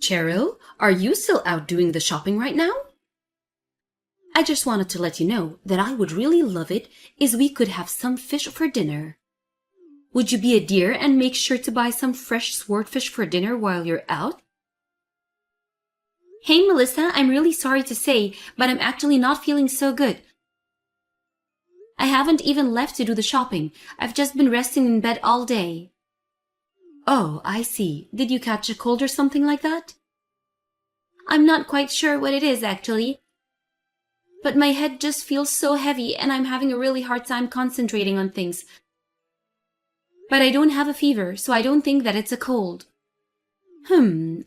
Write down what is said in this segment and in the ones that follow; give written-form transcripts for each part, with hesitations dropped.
Cheryl, are you still out doing the shopping right now? I just wanted to let you know that I would really love it if we could have some fish for dinner. Would you be a dear and make sure to buy some fresh swordfish for dinner while you're out? Hey Melissa, I'm really sorry to say, but I'm actually not feeling so good. I haven't even left to do the shopping. I've just been resting in bed all day. Oh, I see. Did you catch a cold or something like that? I'm not quite sure what it is actually. But my head just feels so heavy and I'm having a really hard time concentrating on things. But I don't have a fever, so I don't think that it's a cold.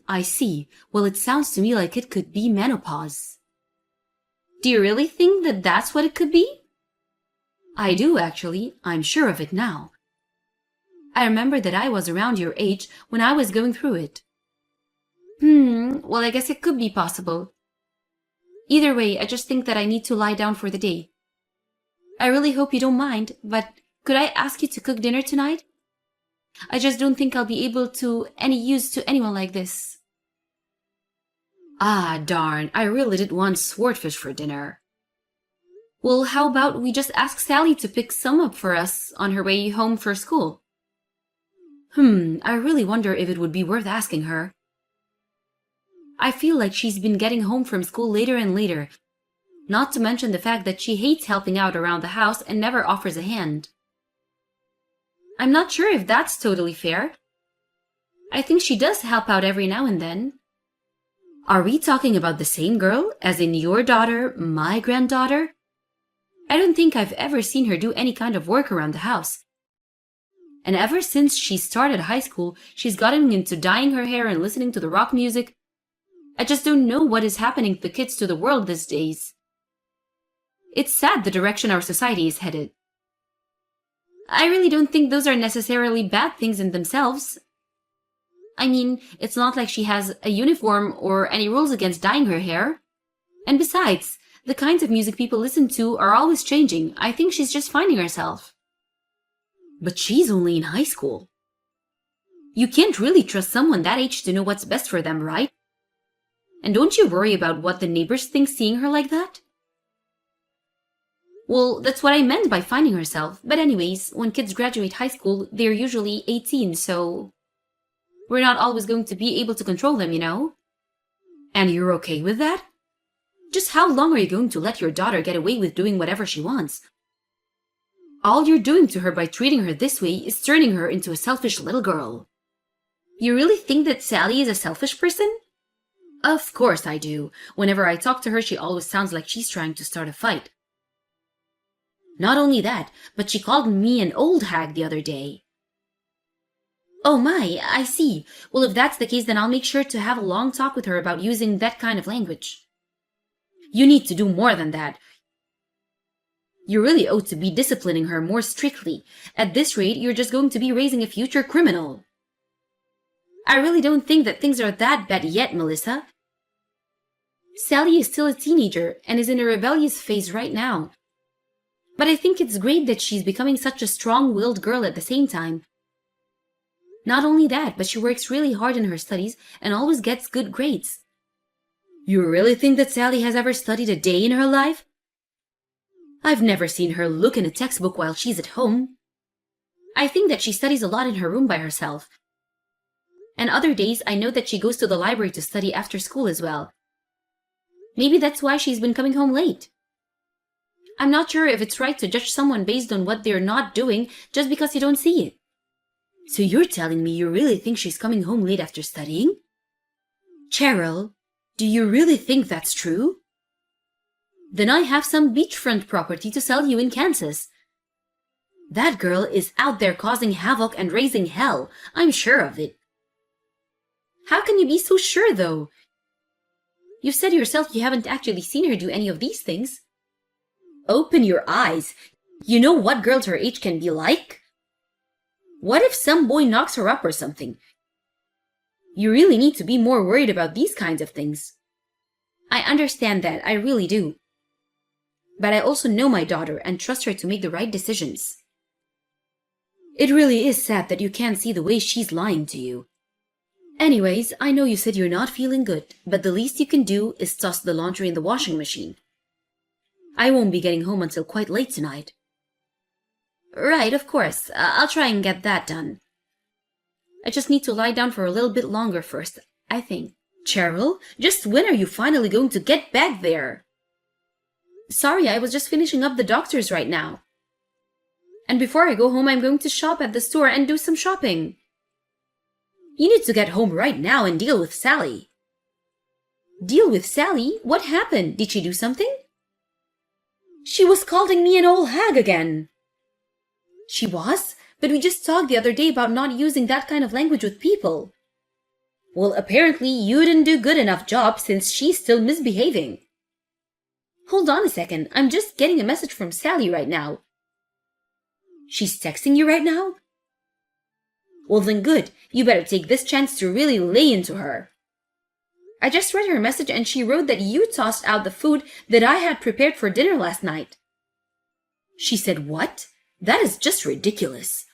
I see. Well, it sounds to me like it could be menopause. Do you really think that that's what it could be? I do, actually. I'm sure of it now. I remember that I was around your age when I was going through it. Well, I guess it could be possible. Either way, I just think that I need to lie down for the day. I really hope you don't mind, but could I ask you to cook dinner tonight? I just don't think I'll be able to any use to anyone like this. Ah, darn, I really did want swordfish for dinner. Well, how about we just ask Sally to pick some up for us on her way home for school? I really wonder if it would be worth asking her. I feel like she's been getting home from school later and later, not to mention the fact that she hates helping out around the house and never offers a hand. I'm not sure if that's totally fair. I think she does help out every now and then. Are we talking about the same girl, as in your daughter, my granddaughter? I don't think I've ever seen her do any kind of work around the house. And ever since she started high school, she's gotten into dyeing her hair and listening to the rock music. I just don't know what is happening to the kids to the world these days. It's sad the direction our society is headed. I really don't think those are necessarily bad things in themselves. I mean, it's not like she has a uniform or any rules against dyeing her hair. And besides, the kinds of music people listen to are always changing. I think she's just finding herself. But she's only in high school. You can't really trust someone that age to know what's best for them, right? And don't you worry about what the neighbors think seeing her like that? Well, that's what I meant by finding herself. But anyways, when kids graduate high school, they're usually 18, so we're not always going to be able to control them, you know? And you're okay with that? Just how long are you going to let your daughter get away with doing whatever she wants? All you're doing to her by treating her this way is turning her into a selfish little girl. You really think that Sally is a selfish person? Of course I do. Whenever I talk to her, she always sounds like she's trying to start a fight. Not only that, but she called me an old hag the other day. Oh my, I see. Well, if that's the case, then I'll make sure to have a long talk with her about using that kind of language. You need to do more than that. You really ought to be disciplining her more strictly. At this rate, you're just going to be raising a future criminal. I really don't think that things are that bad yet, Melissa. Sally is still a teenager and is in a rebellious phase right now. But I think it's great that she's becoming such a strong-willed girl at the same time. Not only that, but she works really hard in her studies and always gets good grades. You really think that Sally has ever studied a day in her life? I've never seen her look in a textbook while she's at home. I think that she studies a lot in her room by herself. And other days, I know that she goes to the library to study after school as well. Maybe that's why she's been coming home late. I'm not sure if it's right to judge someone based on what they're not doing just because you don't see it. So you're telling me you really think she's coming home late after studying? Cheryl, do you really think that's true? Then I have some beachfront property to sell you in Kansas. That girl is out there causing havoc and raising hell. I'm sure of it. How can you be so sure, though? You've said yourself you haven't actually seen her do any of these things. Open your eyes. You know what girls her age can be like? What if some boy knocks her up or something? You really need to be more worried about these kinds of things. I understand that, I really do. But I also know my daughter and trust her to make the right decisions. It really is sad that you can't see the way she's lying to you. Anyways, I know you said you're not feeling good, but the least you can do is toss the laundry in the washing machine. I won't be getting home until quite late tonight. Right, of course. I'll try and get that done. I just need to lie down for a little bit longer first, I think. Cheryl, just when are you finally going to get back there? Sorry, I was just finishing up the doctor's right now. And before I go home, I'm going to shop at the store and do some shopping. You need to get home right now and deal with Sally. Deal with Sally? What happened? Did she do something? She was calling me an old hag again. She was? But we just talked the other day about not using that kind of language with people. Well, apparently you didn't do good enough job since she's still misbehaving. Hold on a second, I'm just getting a message from Sally right now. She's texting you right now? Well then good, you better take this chance to really lay into her. I just read her message and she wrote that you tossed out the food that I had prepared for dinner last night. She said what? That is just ridiculous.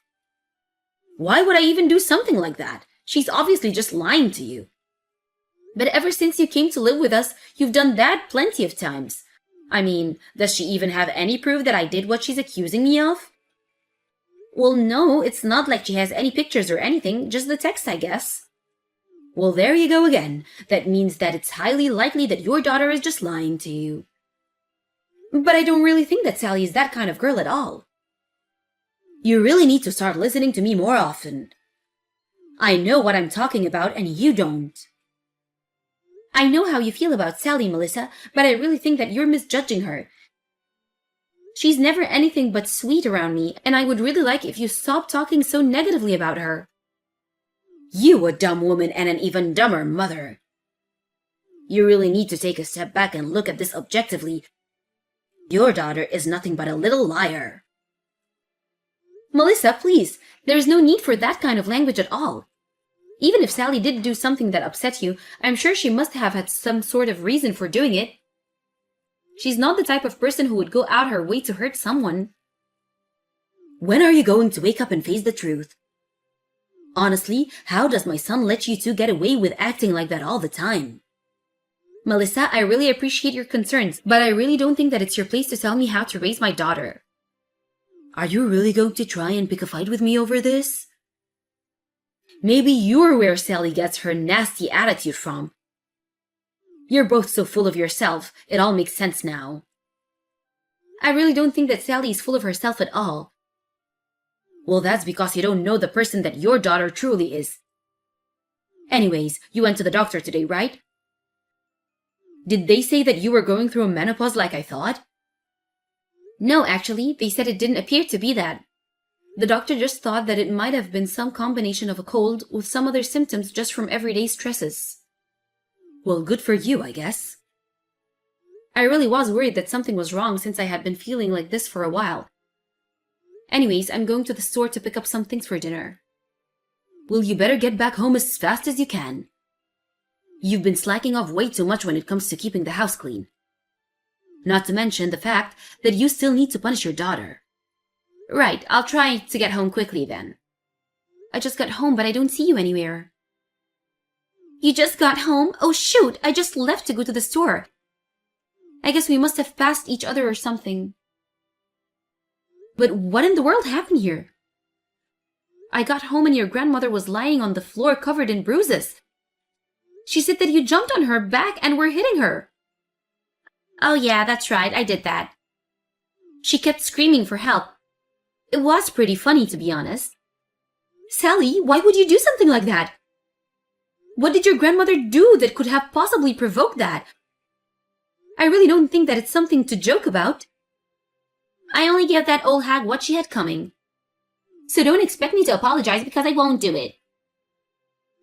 Why would I even do something like that? She's obviously just lying to you. But ever since you came to live with us, you've done that plenty of times. I mean, does she even have any proof that I did what she's accusing me of? Well, no, it's not like she has any pictures or anything, just the text, I guess. Well, there you go again. That means that it's highly likely that your daughter is just lying to you. But I don't really think that Sally is that kind of girl at all. You really need to start listening to me more often. I know what I'm talking about and you don't. I know how you feel about Sally, Melissa, but I really think that you're misjudging her. She's never anything but sweet around me, and I would really like if you stopped talking so negatively about her. You a dumb woman and an even dumber mother. You really need to take a step back and look at this objectively. Your daughter is nothing but a little liar. Melissa, please, there's no need for that kind of language at all. Even if Sally did do something that upset you, I'm sure she must have had some sort of reason for doing it. She's not the type of person who would go out her way to hurt someone. When are you going to wake up and face the truth? Honestly, how does my son let you two get away with acting like that all the time? Melissa, I really appreciate your concerns, but I really don't think that it's your place to tell me how to raise my daughter. Are you really going to try and pick a fight with me over this? Maybe you're where Sally gets her nasty attitude from. You're both so full of yourself, it all makes sense now. I really don't think that Sally is full of herself at all. Well, that's because you don't know the person that your daughter truly is. Anyways, you went to the doctor today, right? Did they say that you were going through a menopause like I thought? No, actually, they said it didn't appear to be that. The doctor just thought that it might have been some combination of a cold with some other symptoms just from everyday stresses. Well, good for you, I guess. I really was worried that something was wrong since I had been feeling like this for a while. Anyways, I'm going to the store to pick up some things for dinner. Well, you better get back home as fast as you can. You've been slacking off way too much when it comes to keeping the house clean. Not to mention the fact that you still need to punish your daughter. Right, I'll try to get home quickly then. I just got home, but I don't see you anywhere. You just got home? Oh shoot, I just left to go to the store. I guess we must have passed each other or something. But what in the world happened here? I got home and your grandmother was lying on the floor covered in bruises. She said that you jumped on her back and were hitting her. Oh yeah, that's right, I did that. She kept screaming for help. It was pretty funny, to be honest. Sally, why would you do something like that? What did your grandmother do that could have possibly provoked that? I really don't think that it's something to joke about. I only gave that old hag what she had coming. So don't expect me to apologize because I won't do it.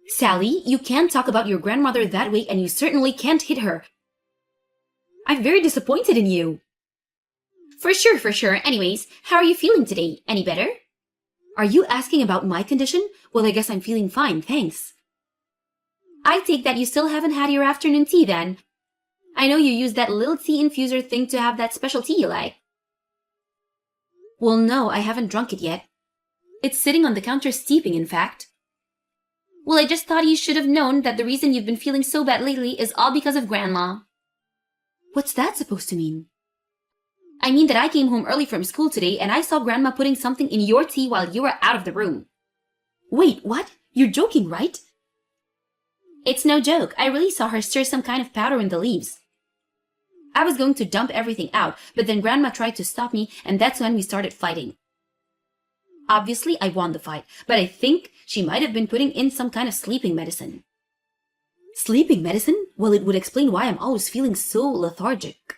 Sally, you can't talk about your grandmother that way and you certainly can't hit her. I'm very disappointed in you. For sure. Anyways, how are you feeling today? Any better? Are you asking about my condition? Well, I guess I'm feeling fine, thanks. I take that you still haven't had your afternoon tea then. I know you use that little tea infuser thing to have that special tea you like. Well, no, I haven't drunk it yet. It's sitting on the counter steeping, in fact. Well, I just thought you should have known that the reason you've been feeling so bad lately is all because of Grandma. What's that supposed to mean? I mean that I came home early from school today and I saw Grandma putting something in your tea while you were out of the room. Wait, what? You're joking, right? It's no joke. I really saw her stir some kind of powder in the leaves. I was going to dump everything out, but then Grandma tried to stop me, and that's when we started fighting. Obviously, I won the fight, but I think she might have been putting in some kind of sleeping medicine. Sleeping medicine? Well, it would explain why I'm always feeling so lethargic.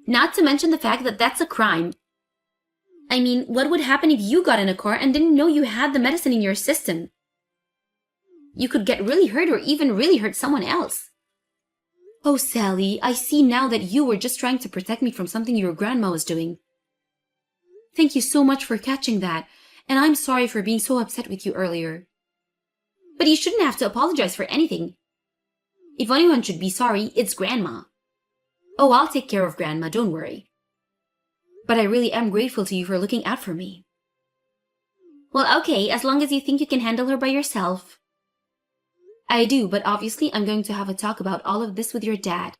Not to mention the fact that that's a crime. I mean, what would happen if you got in a car and didn't know you had the medicine in your system? You could get really hurt or even really hurt someone else. Oh, Sally, I see now that you were just trying to protect me from something your grandma was doing. Thank you so much for catching that, and I'm sorry for being so upset with you earlier. But you shouldn't have to apologize for anything. If anyone should be sorry, it's Grandma. Oh, I'll take care of Grandma, don't worry. But I really am grateful to you for looking out for me. Well, okay, as long as you think you can handle her by yourself. I do, but obviously I'm going to have a talk about all of this with your dad.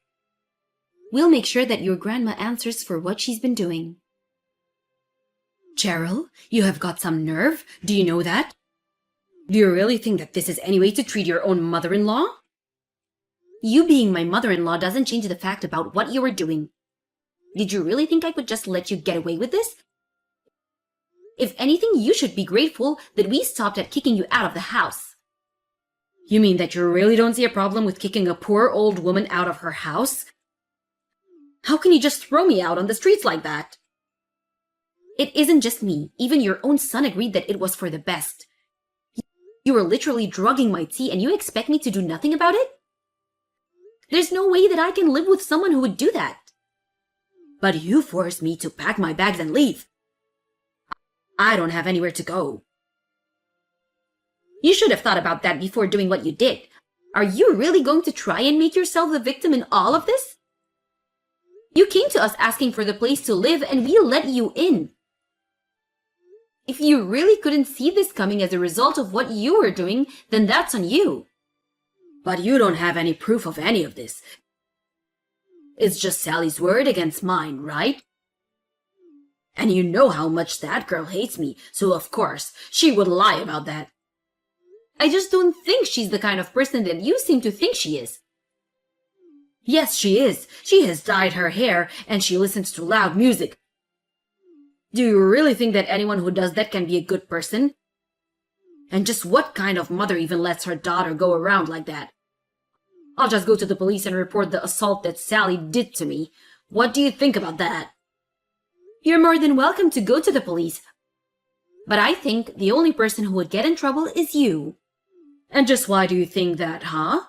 We'll make sure that your grandma answers for what she's been doing. Cheryl, you have got some nerve. Do you know that? Do you really think that this is any way to treat your own mother-in-law? You being my mother-in-law doesn't change the fact about what you were doing. Did you really think I would just let you get away with this? If anything, you should be grateful that we stopped at kicking you out of the house. You mean that you really don't see a problem with kicking a poor old woman out of her house? How can you just throw me out on the streets like that? It isn't just me. Even your own son agreed that it was for the best. You were literally drugging my tea and you expect me to do nothing about it? There's no way that I can live with someone who would do that. But you forced me to pack my bags and leave. I don't have anywhere to go. You should have thought about that before doing what you did. Are you really going to try and make yourself the victim in all of this? You came to us asking for the place to live and we let you in. If you really couldn't see this coming as a result of what you were doing, then that's on you. But you don't have any proof of any of this. It's just Sally's word against mine, right? And you know how much that girl hates me, so of course, she would lie about that. I just don't think she's the kind of person that you seem to think she is. Yes, she is. She has dyed her hair, and she listens to loud music. Do you really think that anyone who does that can be a good person? And just what kind of mother even lets her daughter go around like that? I'll just go to the police and report the assault that Sally did to me. What do you think about that? You're more than welcome to go to the police. But I think the only person who would get in trouble is you. And just why do you think that, huh?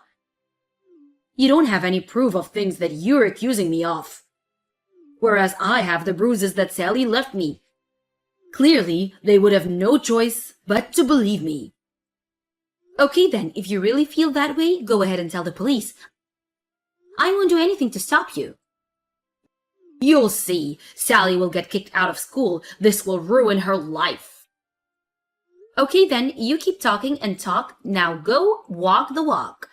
You don't have any proof of things that you're accusing me of. Whereas I have the bruises that Sally left me. Clearly, they would have no choice but to believe me. Okay then, if you really feel that way, go ahead and tell the police. I won't do anything to stop you. You'll see. Sally will get kicked out of school. This will ruin her life. Okay then, you keep talking and talk. Now go walk the walk.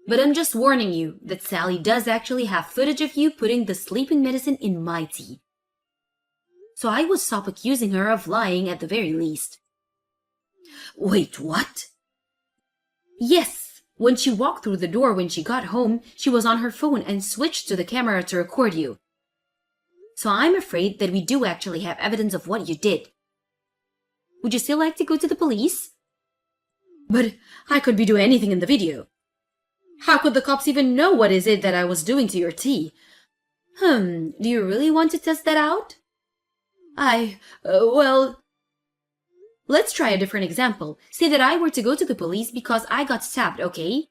But I'm just warning you that Sally does actually have footage of you putting the sleeping medicine in my tea. So I would stop accusing her of lying at the very least. Wait, what? Yes, when she walked through the door when she got home, she was on her phone and switched to the camera to record you. So I'm afraid that we do actually have evidence of what you did. Would you still like to go to the police? But I could be doing anything in the video. How could the cops even know what is it that I was doing to your tea? Do you really want to test that out? Well... Let's try a different example. Say that I were to go to the police because I got stabbed, okay?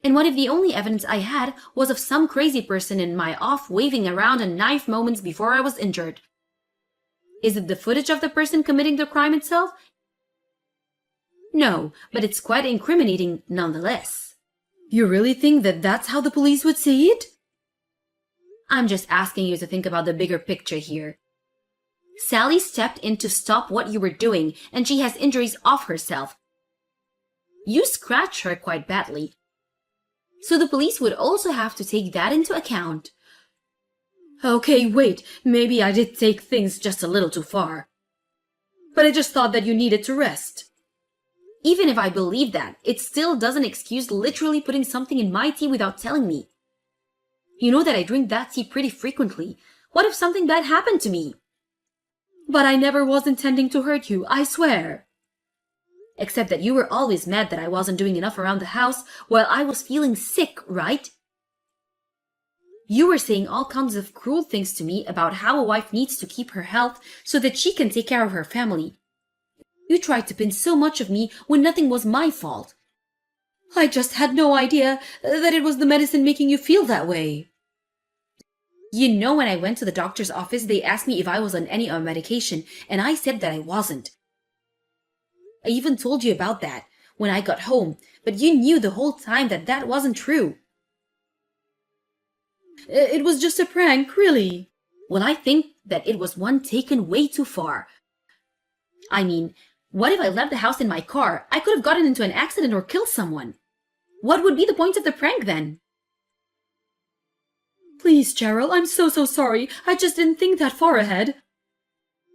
And what if the only evidence I had was of some crazy person in my off waving around a knife moments before I was injured? Is it the footage of the person committing the crime itself? No, but it's quite incriminating nonetheless. You really think that that's how the police would see it? I'm just asking you to think about the bigger picture here. Sally stepped in to stop what you were doing, and she has injuries of herself. You scratched her quite badly. So the police would also have to take that into account. Okay, wait, maybe I did take things just a little too far. But I just thought that you needed to rest. Even if I believe that, it still doesn't excuse literally putting something in my tea without telling me. You know that I drink that tea pretty frequently. What if something bad happened to me? But I never was intending to hurt you, I swear. Except that you were always mad that I wasn't doing enough around the house while I was feeling sick, right? You were saying all kinds of cruel things to me about how a wife needs to keep her health so that she can take care of her family. You tried to pin so much of me when nothing was my fault. I just had no idea that it was the medicine making you feel that way. You know, when I went to the doctor's office, they asked me if I was on any medication, and I said that I wasn't. I even told you about that when I got home, but you knew the whole time that that wasn't true. It was just a prank, really. Well, I think that it was one taken way too far. I mean, what if I left the house in my car? I could have gotten into an accident or killed someone. What would be the point of the prank then? Please, Cheryl, I'm so sorry. I just didn't think that far ahead.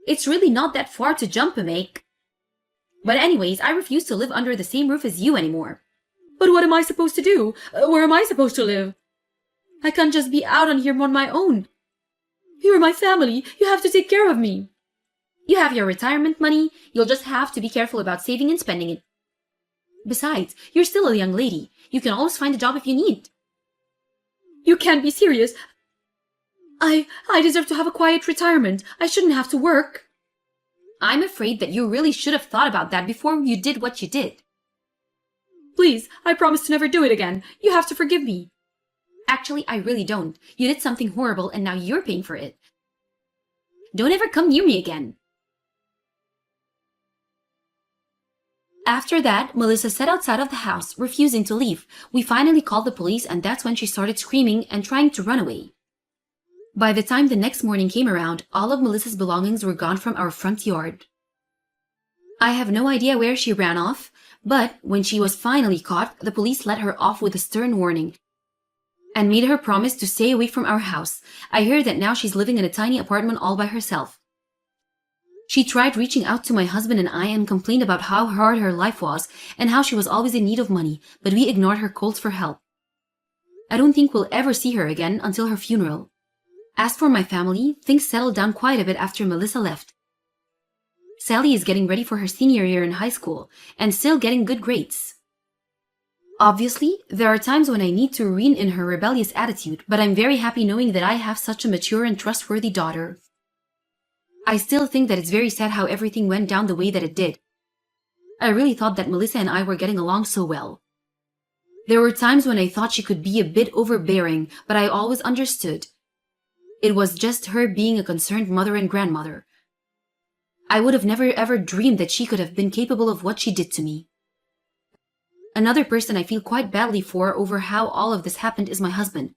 It's really not that far to jump and make. But anyways, I refuse to live under the same roof as you anymore. But what am I supposed to do? Where am I supposed to live? I can't just be out on here on my own. You're my family. You have to take care of me. You have your retirement money. You'll just have to be careful about saving and spending it. Besides, you're still a young lady. You can always find a job if you need. You can't be serious. I deserve to have a quiet retirement. I shouldn't have to work. I'm afraid that you really should have thought about that before you did what you did. Please, I promise to never do it again. You have to forgive me. Actually, I really don't. You did something horrible and now you're paying for it. Don't ever come near me again. After that, Melissa sat outside of the house, refusing to leave. We finally called the police, and that's when she started screaming and trying to run away. By the time the next morning came around, all of Melissa's belongings were gone from our front yard. I have no idea where she ran off, but when she was finally caught, the police let her off with a stern warning and made her promise to stay away from our house. I hear that now she's living in a tiny apartment all by herself. She tried reaching out to my husband and I and complained about how hard her life was and how she was always in need of money, but we ignored her calls for help. I don't think we'll ever see her again until her funeral. As for my family, things settled down quite a bit after Melissa left. Sally is getting ready for her senior year in high school and still getting good grades. Obviously, there are times when I need to rein in her rebellious attitude, but I'm very happy knowing that I have such a mature and trustworthy daughter. I still think that it's very sad how everything went down the way that it did. I really thought that Melissa and I were getting along so well. There were times when I thought she could be a bit overbearing, but I always understood. It was just her being a concerned mother and grandmother. I would have never ever dreamed that she could have been capable of what she did to me. Another person I feel quite badly for over how all of this happened is my husband.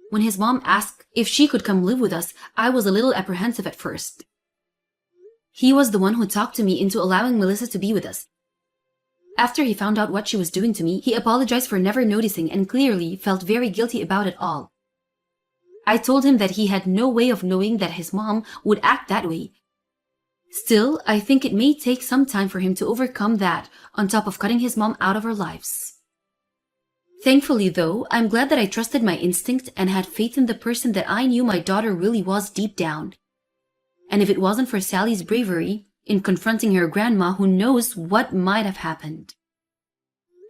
When his mom asked if she could come live with us, I was a little apprehensive at first. He was the one who talked to me into allowing Melissa to be with us. After he found out what she was doing to me, he apologized for never noticing and clearly felt very guilty about it all. I told him that he had no way of knowing that his mom would act that way. Still, I think it may take some time for him to overcome that, on top of cutting his mom out of our lives. Thankfully, though, I'm glad that I trusted my instinct and had faith in the person that I knew my daughter really was deep down. And if it wasn't for Sally's bravery in confronting her grandma, who knows what might have happened.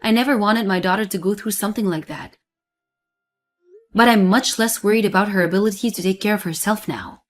I never wanted my daughter to go through something like that. But I'm much less worried about her ability to take care of herself now.